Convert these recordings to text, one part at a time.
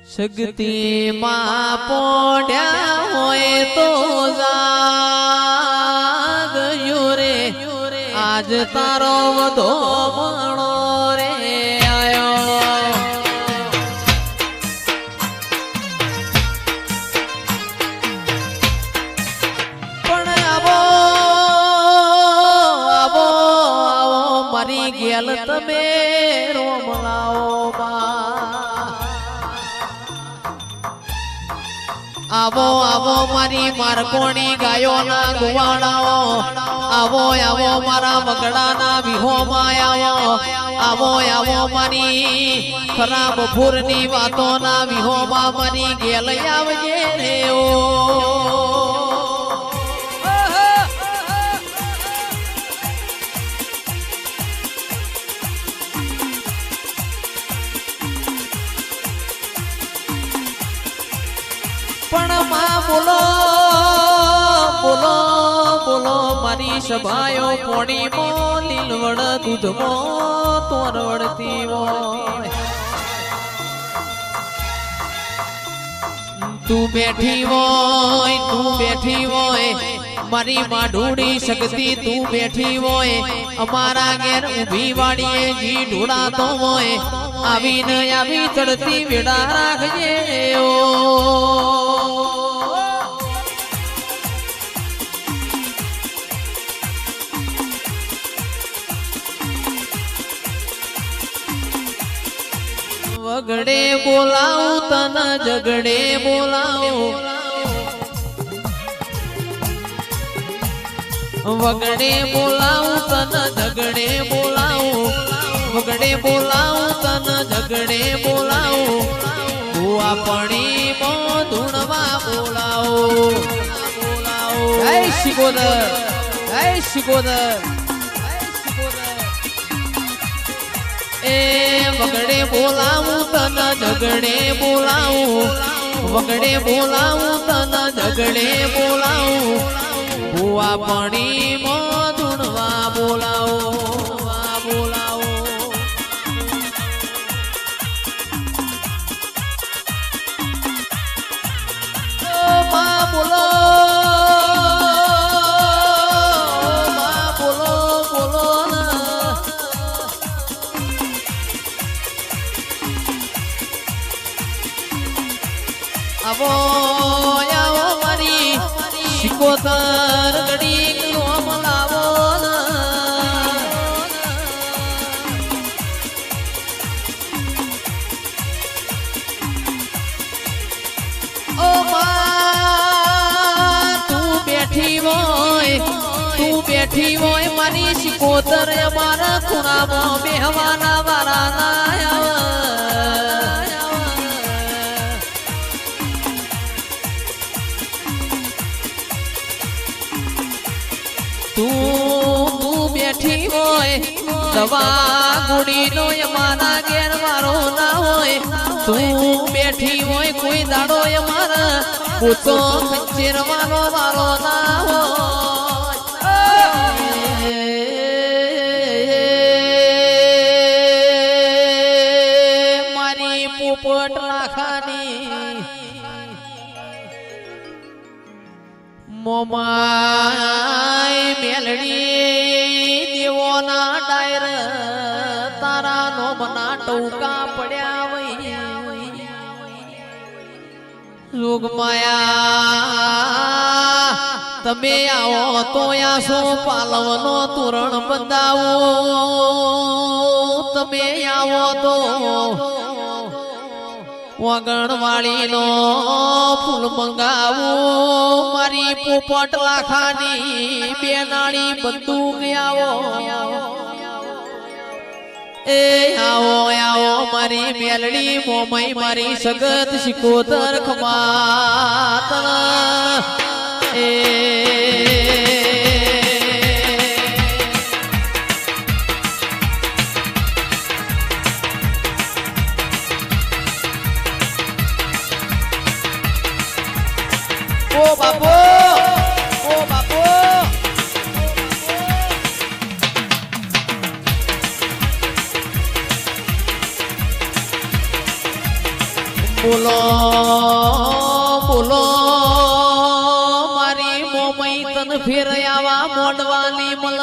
શક્તિ માં પોડ્યા હોય તો જાગયો રે આજ તારો વધો મણો રે આયો પણ આવો આવો આવો મારી ગેલ તમે રોમલાઓ આવો આવો મારી મારકોણી ગાયો ના ગુવાડાઓ આવો આવો મારા વગડાના વિહોમાં આવો આવો આવો મારી ખરાબ ભૂરની વાતો ના વિહોમાં મારી ગેલ આવજે રે ઓ પણ માં બોલો બોલો બોલો મારી સભાયો પોણી મો લીલવડ દૂધ મો તોરવડતી હોય તું બેઠી હોય મારી માઢુડી શક્તિ તું બેઠી હોય અમારા ઘેર ઊભી વાડીએ જી ઢોળાતો હોય આવીને આવી ચડતી વેડા રાખજે ઓ વગડે બોલાવું તને ઝગડે બોલાવું વગડે બોલાવું તને ઝગડે બોલાવું વગડે બોલાવું તને ઝગડે બોલાવું ભૂઆ પણી મો ધૂણવા બોલાવો જય શિકોદર જય શિકોદર એ વગડે બોલાવું તને ઝગડે બોલાવું વગડે બોલાવું તને ઝગડે બોલાવું ભૂઆ પણી મો ધૂણવા બોલાવો બોલાવો મા બોલો મા બોલો બોલો આવો આવો મારી શિકોતર ગડી રોમ લાવો ઓ માં તું બેઠી હોય મારી શિકોતર અમારા ખૂણામાં બેહવાના વાળા ના તું બેઠી હોય દવા ગુડી નો અમારા ઘેર વારો ના હોય તું બેઠી હોય કોઈ દાડો અમારા પૂછો ખંચેરવાનો વારો ના હોય મારી પોપટ લાખાની મોમાય મેલડી દેવોના ડાયર તારા નોમના ટોકા પડ્યા વઈ જોગમાયા તમે આવો તો આસો પાલવનો તોરણ બંધાવો તમે આવો તો વગણવાળીનો ફૂલ મંગાવો મારી પોપટ લાખાની બેનાળી બંદૂક આવો એ આવો આવો મારી મેલડી મોમઈ મારી સગત શિકોતર ખમાત એ ઓ બાપો ઓ બાપો બોલો બોલો મારી મોમઈ તન ફેર આવા મોડવાની મલ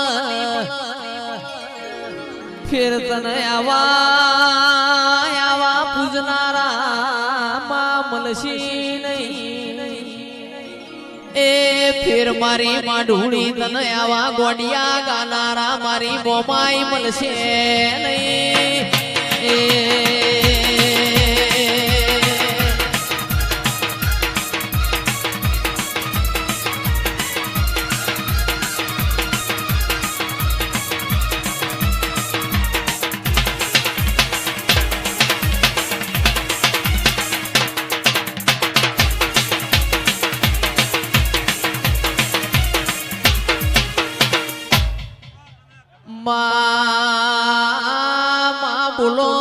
ફેર તન આવા પૂજનારા માં મલશી નહીં એ ફેર મારી માઢુડી તન આવા ગોડિયા ગાનારા મારી મોમાઈ મલશે નહીં એ બોલો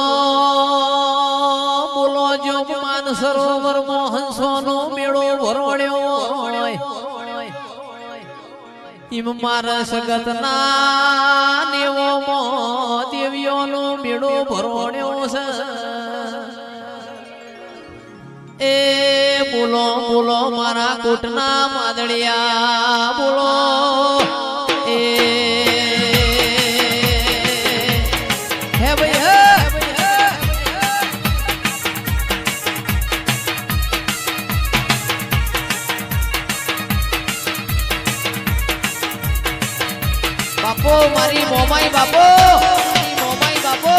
બોલો જો માન સરોવર મોહનસોનો મેળો ભરોડ્યો ઈમ મારા સગતના નેવો મો દેવીઓનો મેળો ભરોડ્યો છે એ બોલો બોલો મારા કોટના માદળિયા બોલો એ બાપો મારી મોમાઈ બાપો મોમાઈ બાપો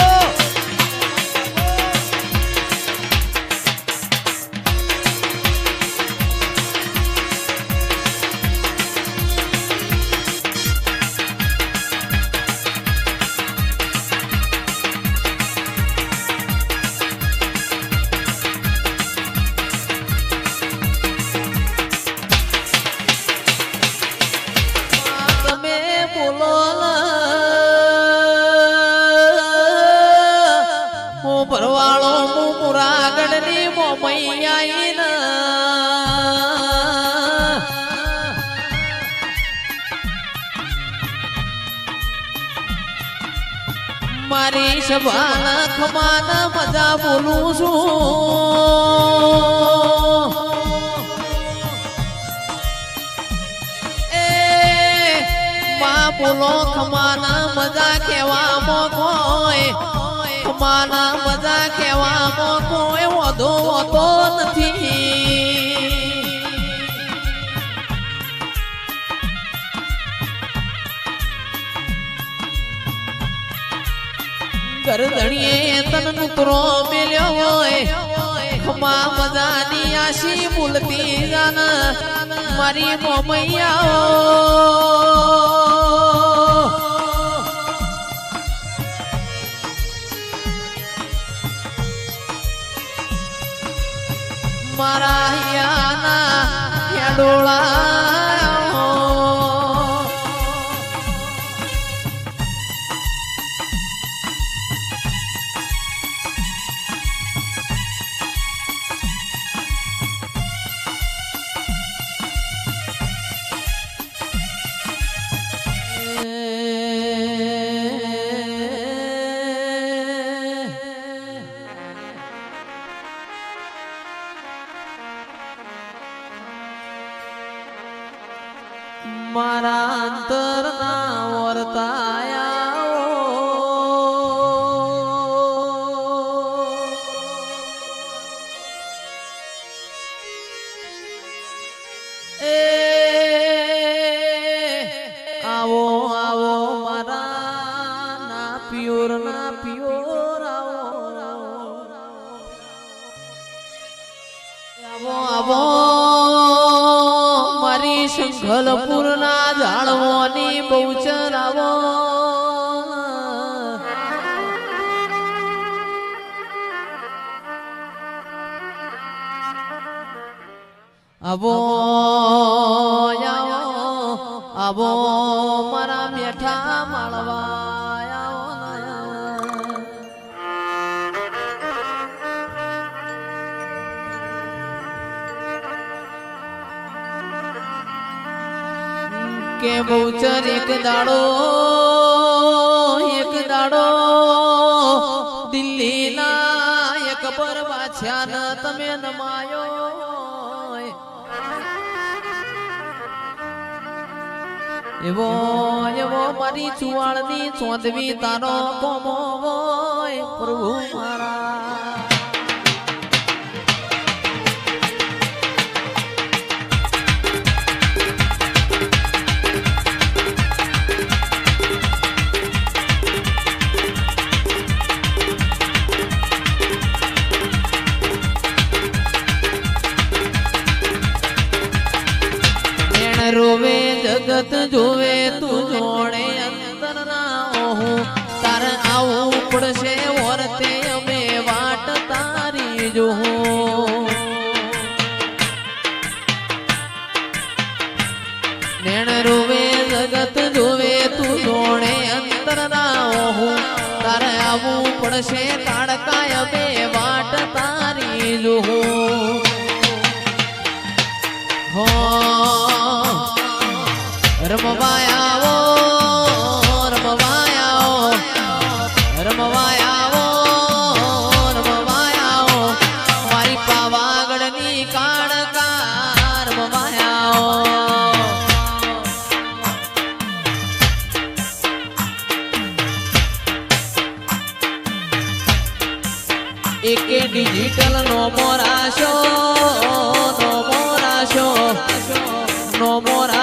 ભરવાળો મુરાગઢની મોમૈયા મારી સભા ખમાન મજા બોલું છું એ માં બોલો ખમાના મજા કેવા મોકોય માના મજા કહેવામાં કોઈ વધો હોતો નથી ગરદણીએ તન નુતરો મેલ્યો હોય ખમા મજાની આશી બોલતી જાન મારી મોમૈયા મારા યાના હેડોળા મારા અંતરના વર્તાયા એ આવો આવો મારા ના પિયોર આવો આવો મારી શંખલપુર ના ઝાડવાની બહુચર આવો આવો આવો મારા મેઠા માળવા કે બહુચર એક દાડો દિલ્હી ના એક પરવા પાછા ન તમે નમાયો એવો એવો મારી ચુવાળની ચોંદવી તારો કોમો હોય પ્રભુ મારા રોવે જગત જોવે તું જોડે અંતર ના હું તાર આવું પડશે ઓરતે અમે વાટ તારી જોઉં નેણ રોવે જગત જોવે તું જોડે અંતર ના હું તાર આવું પડશે કાળકાય અમે વાટ તારી જોઉં હો રમવાયાઓ રમવાયાઓ રમવાયાઓ રમવાયાઓ મારી પાવાગઢની કાળકા રમવાયાઓ એકે ડિજિટલ નો મોરાશો નો મોરાશો નો મોરા